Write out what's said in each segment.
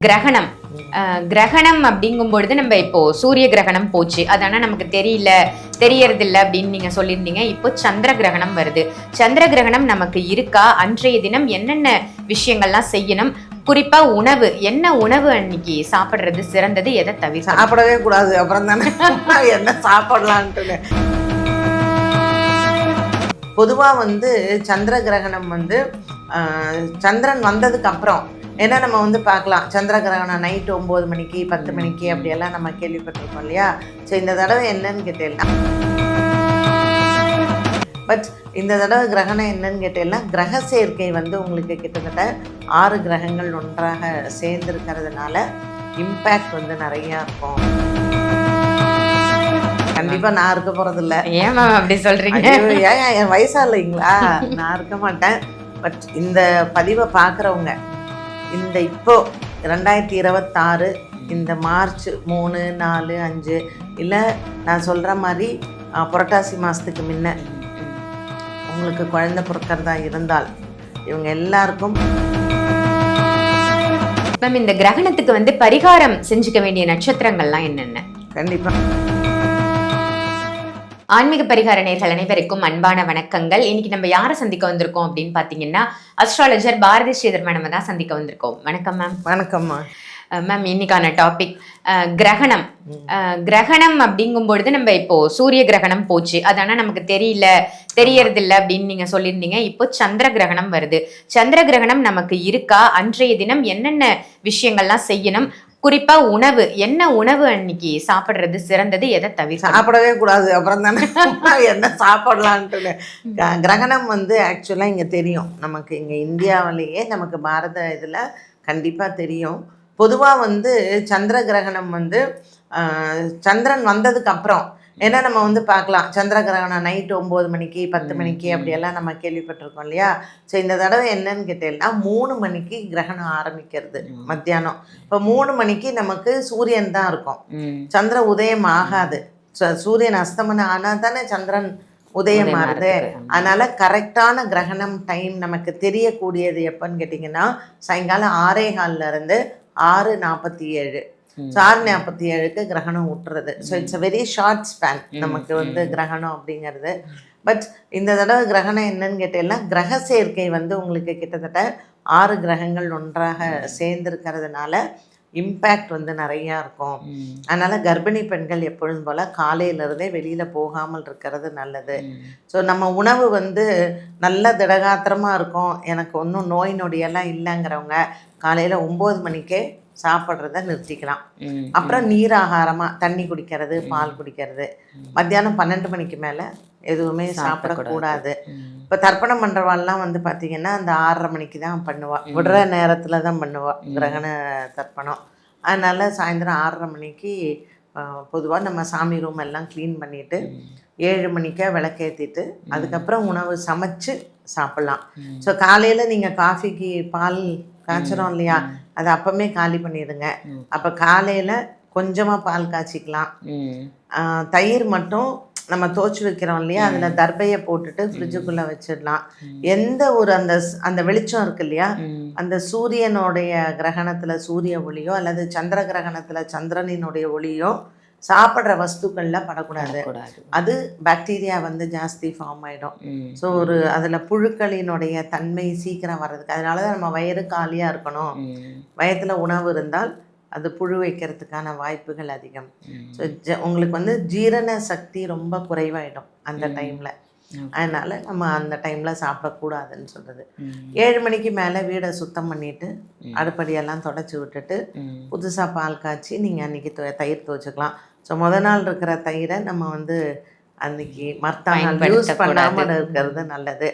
கிரகணம் கிரகணம் அப்படிங்கும் பொழுது நம்ம இப்போ சூரிய கிரகணம் போச்சு, அதான நமக்கு தெரியறது இல்லை அப்படின்னு நீங்க சொல்லியிருந்தீங்க. இப்போ சந்திர கிரகணம் வருது. சந்திர கிரகணம் நமக்கு இருக்கா? அன்றைய தினம் என்னென்ன விஷயங்கள்லாம் செய்யணும்? குறிப்பா உணவு, என்ன உணவு அன்னைக்கு சாப்பிடுறது சிறந்தது, எதை தவிர சாப்பிடவே கூடாது? அப்புறம் தானே என்ன சாப்பிடலான்ட்டு. பொதுவாக சந்திர கிரகணம் சந்திரன் வந்ததுக்கு அப்புறம் ஏன்னா நம்ம பார்க்கலாம், சந்திர கிரகணம் நைட்டு 9 மணிக்கு 10 மணிக்கு அப்படியெல்லாம் நம்ம கேள்விப்பட்டிருக்கோம் இல்லையா? ஸோ இந்த தடவை என்னன்னு கேட்டேன்னா, பட் இந்த தடவை கிரகணம் என்னன்னு கேட்டேன்னா, கிரக சேர்க்கை உங்களுக்கு கிட்டத்தட்ட 6 கிரகங்கள் ஒன்றாக சேர்ந்துருக்கிறதுனால இம்பேக்ட் நிறையா இருக்கும். கண்டிப்பாக நான் இருக்க போகிறது இல்லை. ஏன் மேம் அப்படி சொல்கிறீங்க? ஏன் என் வயசா இல்லைங்களா? நான் இருக்க மாட்டேன். பட் இந்த பதிவை பார்க்குறவங்க இப்போ 2026 இந்த மார்ச் 3, 4, 5 இல்லை நான் சொல்கிற மாதிரி புரட்டாசி மாதத்துக்கு முன்ன உங்களுக்கு குழந்தை பிறக்கிறதா இருந்தால் இவங்க எல்லாருக்கும் மேம் இந்த கிரகணத்துக்கு பரிகாரம் செஞ்சுக்க வேண்டிய நட்சத்திரங்கள்லாம் என்னென்ன? கண்டிப்பாக ஆன்மீக பரிகார நேயர்கள் அனைவருக்கும் அன்பான வணக்கங்கள். இன்னைக்கு நம்ம யாரை சந்திக்க வந்திருக்கோம் அப்படின்னு பார்த்தீங்கன்னா, அஸ்ட்ராலஜர் பாரதி ஸ்ரீதர் மேடம் தான் சந்திக்க வந்திருக்கோம். வணக்கம் மேம். வணக்கம்மா. மேம் இன்னைக்கான டாபிக் கிரகணம். கிரகணம் அப்படிங்கும் பொழுது நம்ம இப்போ சூரிய கிரகணம் போச்சு, அதான நமக்கு தெரியறது இல்லை அப்படின்னு நீங்க சொல்லியிருந்தீங்க. இப்போ சந்திர கிரகணம் வருது. சந்திர கிரகணம் நமக்கு இருக்கா? அன்றைய தினம் என்னென்ன விஷயங்கள்லாம் செய்யணும்? குறிப்பா உணவு, என்ன உணவு அன்னைக்கு சாப்பிடுறது சிறந்தது, எதை தவிர சாப்பிடவே கூடாது? அப்புறம் தானே என்ன சாப்பிடலான்ட்டு. கிரகணம் ஆக்சுவலாக இங்கே தெரியும் நமக்கு, இங்கே இந்தியாவிலேயே நமக்கு பாரத இதில் கண்டிப்பாக தெரியும். பொதுவாக சந்திர கிரகணம் சந்திரன் வந்ததுக்கு அப்புறம் ஏன்னா நம்ம பார்க்கலாம், சந்திர கிரகணம் நைட்டு 9 மணிக்கு 10 மணிக்கு அப்படியெல்லாம் நம்ம கேள்விப்பட்டிருக்கோம் இல்லையா? ஸோ இந்த தடவை என்னன்னு கேட்டேன்னா, 3 மணிக்கு கிரகணம் ஆரம்பிக்கிறது மத்தியானம். இப்போ 3 மணிக்கு நமக்கு சூரியன் தான் இருக்கும், சந்திர உதயம் ஆகாது. சூரியன் அஸ்தமனம் ஆனால் தானே சந்திரன் உதயம் ஆகுது. அதனால கரெக்டான கிரகணம் டைம் நமக்கு தெரியக்கூடியது எப்போன்னு கேட்டிங்கன்னா, சாயங்காலம் 6:15 6:47. 6:47க்கு கிரகணம் விட்டுறது. So it's a very short span நமக்கு கிரகணம் அப்படிங்கிறது. பட் இந்த தடவை கிரகணம் என்னன்னு கேட்டேன்னா, கிரக சேர்க்கை உங்களுக்கு கிட்டத்தட்ட 6 கிரகங்கள் ஒன்றாக சேர்ந்துருக்கிறதுனால இம்பேக்ட் நிறையா இருக்கும். அதனால் கர்ப்பிணி பெண்கள் எப்பொழுதும் போல் காலையிலேருந்தே வெளியில் போகாமல் இருக்கிறது நல்லது. ஸோ நம்ம உணவு நல்ல திடகாத்திரமாக இருக்கும், எனக்கு ஒன்றும் நோய் நொடியெல்லாம் இல்லைங்கிறவங்க காலையில் 9 மணிக்கே சாப்பிட்றத நிறுத்திக்கலாம். அப்புறம் நீராகாரமாக தண்ணி குடிக்கிறது, பால் குடிக்கிறது. மத்தியானம் 12 மணிக்கு மேலே எதுவுமே சாப்பிடக்கூடாது. இப்போ தர்ப்பணம் பண்ணுறவாள்லாம் பார்த்திங்கன்னா அந்த 6:30 மணிக்கு தான் பண்ணுவாள், விடுற நேரத்தில் தான் பண்ணுவாள் கிரகண தர்ப்பணம். அதனால் சாயந்தரம் 6:30 மணிக்கு பொதுவாக நம்ம சாமி ரூம் எல்லாம் க்ளீன் பண்ணிவிட்டு 7 மணிக்கே விளக்கேற்றிட்டு அதுக்கப்புறம் உணவு சமைச்சு சாப்பிட்லாம். ஸோ காலையில் நீங்கள் காஃபிக்கு பால் காய்ச்சிரும் இல்லையா, அதை அப்பமே காலி பண்ணிடுங்க. அப்போ காலையில் கொஞ்சமாக பால் காய்ச்சிக்கலாம். தயிர் மட்டும் நம்ம தோய்ச்சி வைக்கிறோம் இல்லையா, அதில் தர்பையை போட்டுட்டு ஃப்ரிட்ஜுக்குள்ளே வச்சிடலாம். எந்த ஒரு அந்த வெளிச்சம் இருக்கு இல்லையா, அந்த சூரியனுடைய கிரகணத்தில் சூரிய ஒளியோ அல்லது சந்திர கிரகணத்தில் சந்திரனினுடைய ஒளியோ சாப்பிட்ற வஸ்துக்களில் படக்கூடாது. அது பாக்டீரியா ஜாஸ்தி ஃபார்ம் ஆகிடும். ஸோ அதில் புழுக்களினுடைய தன்மை சீக்கிரம் வர்றதுக்கு, அதனால தான் நம்ம வயிறு காலியாக இருக்கணும். வயத்தில் உணவு இருந்தால் அது புழு வைக்கிறதுக்கான வாய்ப்புகள் அதிகம். ஸோ உங்களுக்கு ஜீரண சக்தி ரொம்ப குறைவாயிடும் அந்த டைமில். அதனால் நம்ம அந்த டைமில் சாப்பிடக்கூடாதுன்னு சொல்கிறது. 7 மணிக்கு மேலே வீடை சுத்தம் பண்ணிவிட்டு அடுப்படியெல்லாம் தொடச்சி விட்டுட்டு புதுசாக பால் காய்ச்சி நீங்கள் அன்றைக்கி தயிர் துவைச்சிக்கலாம். ஸோ முதல் நாள் இருக்கிற தயிரை நம்ம அன்றைக்கி மற்ற யூஸ் பண்ணாமல் இருக்கிறது நல்லது.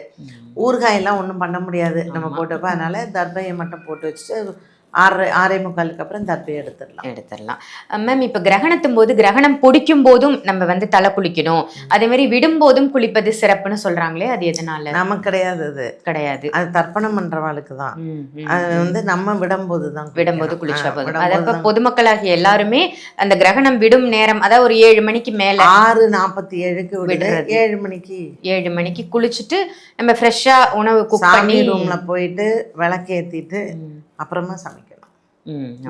ஊறுகாயெல்லாம் ஒன்றும் பண்ண முடியாது நம்ம போட்டப்போ, அதனால் தர்பையை மட்டும் போட்டு வச்சுட்டு 6:45க்கு அப்புறம் தர்பையை எடுத்துடலாம். மேம் இப்போ கிரகணத்தும் போது, கிரகணம் பிடிக்கும் போதும் நம்ம தலை குளிக்கணும், அதே மாதிரி விடும்போதும் குளிப்பது சிறப்புன்னு சொல்றாங்களே, அது எதனால? நமக்கு கிடையாது, அது தர்ப்பணம் பண்றவாளுக்கு தான். அது நம்ம விடும்போது குளிச்சா போதும். அதாவது பொதுமக்களாகிய எல்லாருமே அந்த கிரகணம் விடும் நேரம், அதாவது ஒரு 7 மணிக்கு மேல 6:47க்கு விடுறது. 7 மணிக்கு குளிச்சுட்டு நம்ம ஃப்ரெஷ்ஷா உணவு குக் பண்ணி ரூம்ல போயிட்டு விளக்கேற்றிட்டு அப்புறமா சமைக்கணும்.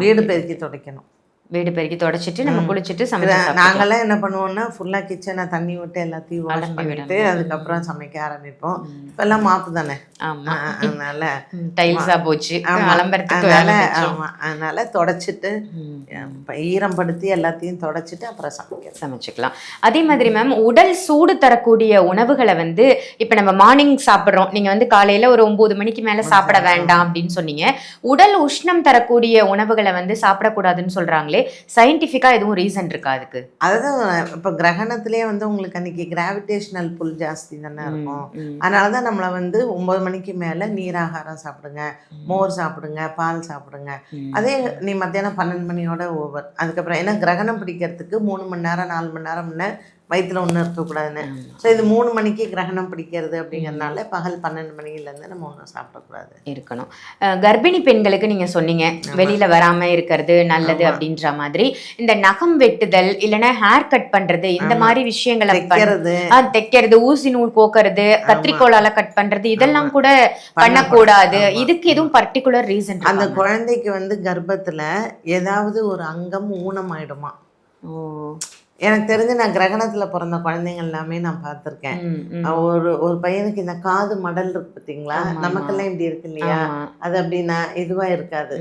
வீடு பெருக்கி துடைக்கணும். வீடு பெருக்கி தொடச்சிட்டு நம்ம குளிச்சுட்டு சமைச்சு நாங்கெல்லாம் என்ன பண்ணுவோம்னா ஃபுல்லா கிச்சனை தண்ணி விட்டு எல்லாத்தையும் வாஷ் பண்ணிட்டு அதுக்கப்புறம் சமைக்க ஆரம்பிப்போம். இப்பெல்லாம் மாப்பு தானே, அதனால டைல்ஸா போச்சு, அதனால தொடச்சிட்டு ஈரம் படுத்தி எல்லாத்தையும் தொடச்சிட்டு அப்புறம் சமைச்சுக்கலாம். அதே மாதிரி மேம், உடல் சூடு தரக்கூடிய உணவுகளை வந்து இப்ப நம்ம மார்னிங் சாப்பிட்றோம், நீங்க வந்து காலையில ஒரு 9 மணிக்கு மேல சாப்பிட வேண்டாம் அப்படின்னு சொன்னீங்க. உடல் உஷ்ணம் தரக்கூடிய உணவுகளை வந்து சாப்பிடக்கூடாதுன்னு சொல்றாங்களே, சயின்டிஃபிக்கா எதுவும் ரீசன் இருக்கா அதுக்கு? அதாவது இப்போ கிரகணத்திலேயே வந்து உங்களுக்கு அன்னைக்கு கிராவிடேஷனல் புல் ஜாஸ்தி தானே இருக்கும். அதனாலதான் நம்மளை வந்து 9 மணிக்கு மேல நீராகாரம் சாப்பிடுங்க, மோர் சாப்பிடுங்க, பால் சாப்பிடுங்க. அதே நீ மத்தியானம் 12 மணியோட ஓவர். அதுக்கப்புறம் ஏன்னா கிரகணம் பிடிக்கிறதுக்கு 3 மணி நேரம் 4 மணி நேரம் முன்ன வயிற்றுல ஒன்றும் இருக்கக்கூடாதுன்னு. ஸோ இது 3 மணிக்கு கிரகணம் பிடிக்கிறது அப்படிங்கிறதுனால பகல் 12 மணிலேருந்து நம்ம ஒன்றும் சாப்பிடக்கூடாது இருக்கணும். கர்ப்பிணி பெண்களுக்கு நீங்கள் சொன்னீங்க வெளியில் வராமல் இருக்கிறது நல்லது அப்படின்ற மாதிரி, இந்த நகம் வெட்டுதல் இல்லைன்னா ஹேர் கட் பண்ணுறது இந்த மாதிரி விஷயங்களை தைக்கிறது, ஊசி நூல் கோக்கிறது, கத்திரிக்கோளால கட் பண்ணுறது, இதெல்லாம் கூட பண்ணக்கூடாது. இதுக்கு எதுவும் பர்டிகுலர் ரீசன்? அந்த குழந்தைக்கு வந்து கர்ப்பத்தில் ஏதாவது ஒரு அங்கம் ஊனமாயிடுமா. எனக்கு தெரிஞ்சு நான் கிரகணத்தில் பிறந்த குழந்தைங்க எல்லாமே நான் பார்த்துருக்கேன். ஒரு பையனுக்கு இந்த காது மடல் இருக்கு பார்த்தீங்களா, நமக்கெல்லாம் இப்படி இருக்கு இல்லையா, அது அப்படின்னா இதுவாக இருக்காது,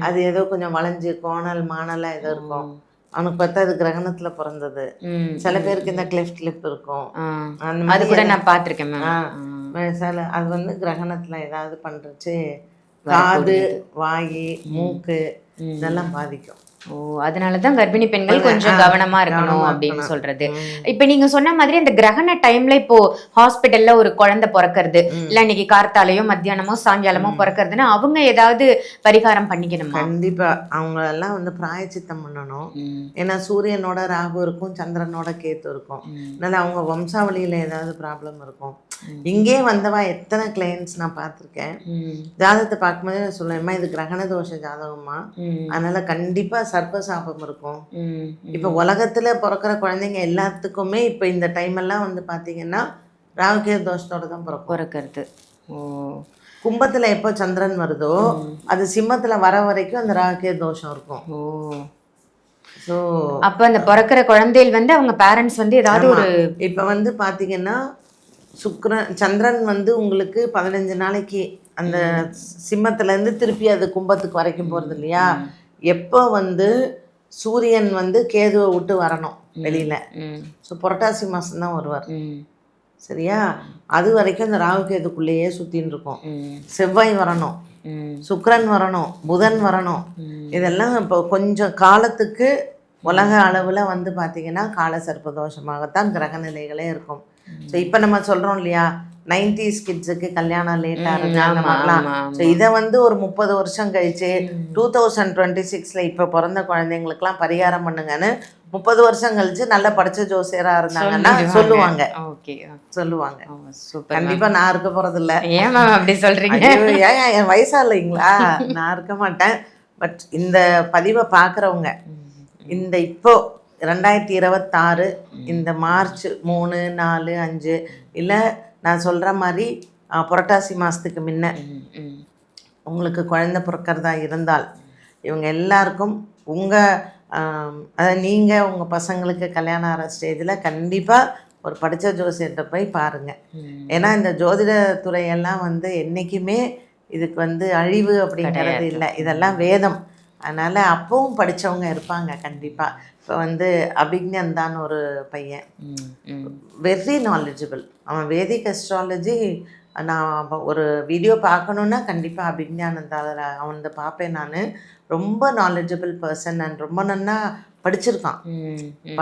அது ஏதோ கொஞ்சம் வளைஞ்சு கோணல் மானலாக ஏதோ இருக்கும். அவனுக்கு பார்த்தா அது கிரகணத்துல பிறந்தது. சில பேருக்கு இந்த கிளிஃப்ட் லிப் இருக்கும், அந்த மாதிரி கூட நான் பார்த்துருக்கேன். சில அது வந்து கிரகணத்துல ஏதாவது பண்றச்சு காது, வாய், மூக்கு இதெல்லாம் பாதிக்கும். ஓ, அதனாலதான் கர்ப்பிணி பெண்கள் கொஞ்சம் கவனமா இருக்கணும் அப்படின்னு சொல்றது. இப்ப நீங்க சொன்ன மாதிரி அந்த கிரகண டைம்ல இப்போ ஹாஸ்பிட்டல்ல ஒரு குழந்தை பிறக்கிறது, இல்ல இன்னைக்கு கார்த்தாலையோ மத்தியானமோ சாயங்காலமோ பிறக்கிறதுன்னா அவங்க ஏதாவது பரிகாரம் பண்ணிக்கணுமா? கண்டிப்பா அவங்க எல்லாம் வந்து பிராயச்சித்தம் பண்ணணும். ஏன்னா சூரியனோட ராகு இருக்கும், சந்திரனோட கேத்து இருக்கும். அதனால அவங்க வம்சாவளியில ஏதாவது ப்ராப்ளம் இருக்கும். இங்கே வந்தவா எத்தனை கிளைண்ட்ஸ் நான் பார்த்துருக்கேன். ஜாதகத்தை பார்க்கும்போது சொல்லுவேம்மா இது கிரகண தோஷ ஜாதகமா, அதனால கண்டிப்பா சர்ப்ப சாபம் இருக்கும். இப்ப உலகத்துல பிறக்கிற குழந்தைங்க எல்லாத்துக்குமே இப்ப இந்த டைம் எல்லாம் வந்து பாத்தீங்கன்னா ராகுகேது தோஷத்தோட தான் பிறக்கிறது. கும்பத்துல எப்போ சந்திரன் வருதோ அது சிம்மத்துல வர வரைக்கும் அந்த ராகுகேது தோஷம் இருக்கும். ஸோ அப்ப அந்த பிறக்கிற குழந்தைகள் வந்து அவங்க பேரண்ட்ஸ் வந்து ஏதாவது ஒரு இப்ப வந்து பாத்தீங்கன்னா சந்திரன் வந்து உங்களுக்கு 15 நாளைக்கு அந்த சிம்மத்துல இருந்து திருப்பி அது கும்பத்துக்கு வரைக்கும் போறது இல்லையா. எப்போ வந்து சூரியன் வந்து கேதுவை விட்டு வரணும் வெளியில, ஸோ புரட்டாசி மாதம் தான் வருவார் சரியா. அது வரைக்கும் இந்த ராகு கேதுக்குள்ளேயே சுத்தின்னு இருக்கும். செவ்வாய் வரணும், சுக்கிரன் வரணும், புதன் வரணும். இதெல்லாம் இப்போ கொஞ்சம் காலத்துக்கு உலக அளவில் வந்து பார்த்தீங்கன்னா கால சர்ப்ப தோஷமாகத்தான் கிரக நிலைகளே இருக்கும். ஸோ இப்போ நம்ம சொல்கிறோம் இல்லையா 90s கிட்ஸுக்கு கல்யாணம் லேட்டாக இருக்கு அந்த மாதிரிலாம். ஸோ இதை வந்து ஒரு 30 வருஷம் கழிச்சு 2026 இப்போ பிறந்த குழந்தைங்களுக்குலாம் பரிகாரம் பண்ணுங்கன்னு 30 வருஷம் கழிச்சு நல்லா படித்த ஜோசியராக இருந்தாங்கன்னா சொல்லுவாங்க. கண்டிப்பாக நான் இருக்க போகிறதில்ல. ஏன் அப்படி சொல்கிறீங்க? என் வயசா இல்லைங்களா, நான் இருக்க மாட்டேன். பட் இந்த பதிவை பார்க்குறவங்க இந்த இப்போ 2026 இந்த மார்ச் 3, 4, 5 இல்லை நான் சொல்கிற மாதிரி புரட்டாசி மாதத்துக்கு முன்ன உங்களுக்கு குழந்தை பிறக்கிறதா இருந்தால் இவங்க எல்லாருக்கும் அதாவது நீங்கள் உங்கள் பசங்களுக்கு கல்யாணம் ஆகிற ஸ்டேஜில் கண்டிப்பாக ஒரு படித்த ஜோசியர்கிட்ட போய் பாருங்கள். ஏன்னா இந்த ஜோதிட துறையெல்லாம் வந்து என்றைக்குமே இதுக்கு வந்து அழிவு அப்படிங்கிறது இல்லை, இதெல்லாம் வேதம். அதனால் அப்பவும் படித்தவங்க இருப்பாங்க கண்டிப்பாக. இப்போ வந்து அபிக்ஞன் தான் ஒரு பையன், வெரி நாலேஜபிள். அவன் வேதிக் அஸ்ட்ராலஜி நான் ஒரு வீடியோ பார்க்கணுன்னா கண்டிப்பாக அபிக்ஞானந்தால் அவன் பார்ப்பேன். நான் ரொம்ப நாலேஜபிள் பர்சன் அண்ட் ரொம்ப நன்னா படிச்சிருக்கான்.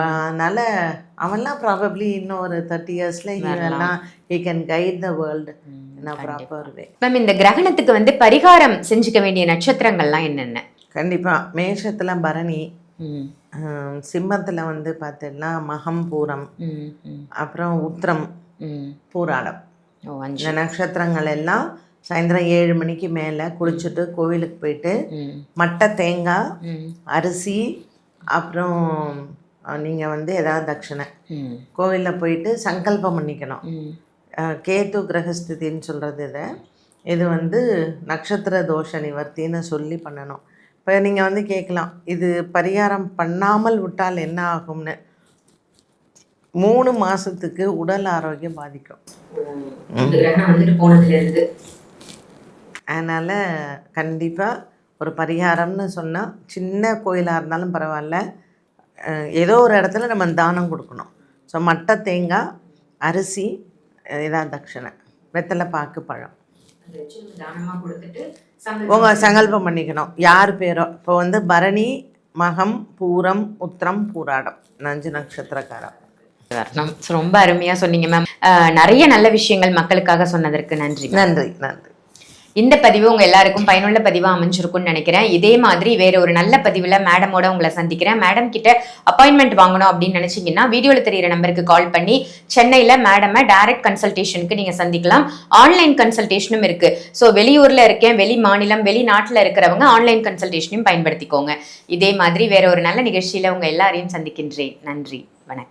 அதனால் அவன்லாம் ப்ராபப்ளி இன்னும் ஒரு 30 இயர்ஸில் he can guide the world நான் ப்ராப்பர் வே. மேம், இந்த கிரகணத்துக்கு வந்து பரிகாரம் செஞ்சுக்க வேண்டிய நட்சத்திரங்கள்லாம் என்னென்ன? கண்டிப்பாக மேஷத்தில் பரணி, சிம்மத்தில் வந்து பார்த்தீங்கன்னா மகம், பூரம், அப்புறம் உத்திரம், பூராடம். இந்த நட்சத்திரங்கள் எல்லாம் சாயந்தரம் 7 மணிக்கு மேலே குளிச்சுட்டு கோவிலுக்கு போயிட்டு மட்டை தேங்காய், அரிசி, அப்புறம் நீங்கள் வந்து ஏதாவது தட்சணை கோவிலில் போயிட்டு சங்கல்பம் பண்ணிக்கணும். கேத்து கிரகஸ்திதின்னு சொல்கிறது இது வந்து நட்சத்திர தோஷ நிவர்த்தின்னு சொல்லி பண்ணணும். இப்போ நீங்கள் வந்து கேட்கலாம், இது பரிகாரம் பண்ணாமல் விட்டால் என்ன ஆகும்னு. 3 மாதத்துக்கு உடல் ஆரோக்கியம் பாதிக்கும். இந்த கிரகணம் வந்துட்டு போனதுல இருந்து. அதனால் கண்டிப்பாக ஒரு பரிகாரம்னு சொன்னால் சின்ன கோயிலாக இருந்தாலும் பரவாயில்ல, ஏதோ ஒரு இடத்துல நம்ம தானம் கொடுக்கணும். ஸோ மட்டை தேங்காய், அரிசி, இதான் தட்சணை, வெத்தலை பாக்கு, பழம் தானமா கொடுத்துட்டு உங்கள் சங்கல்பம் பண்ணிக்கணும். யார் பேரோ, இப்போ வந்து பரணி, மகம், பூரம், உத்திரம், பூராடம் 5 நட்சத்திரக்காரம். ரொம்ப அருமையா சொன்னீங்க மேம். நிறைய நல்ல விஷயங்கள் மக்களுக்காக சொன்னதற்கு நன்றி. நன்றி நன்றி. இந்த பதிவு உங்க எல்லாருக்கும் பயனுள்ள பதிவா அமைஞ்சிருக்கும்னு நினைக்கிறேன். இதே மாதிரி வேற ஒரு நல்ல பதிவுல மேடமோட உங்களை சந்திக்கிறேன். மேடம் கிட்ட அப்பாயின்மெண்ட் வாங்கணும் அப்படின்னு நினைச்சீங்கன்னா வீடியோல தெரியிற நம்பருக்கு கால் பண்ணி சென்னையில மேடமை டைரக்ட் கன்சல்டேஷனுக்கு நீங்க சந்திக்கலாம். ஆன்லைன் கன்சல்டேஷனும் இருக்கு. ஸோ வெளியூர்ல இருக்கேன், வெளி மாநிலம், வெளிநாட்டுல இருக்கிறவங்க ஆன்லைன் கன்சல்டேஷனையும் பயன்படுத்திக்கோங்க. இதே மாதிரி வேற ஒரு நல்ல நிகழ்ச்சியில உங்க எல்லாரையும் சந்திக்கின்றேன். நன்றி, வணக்கம்.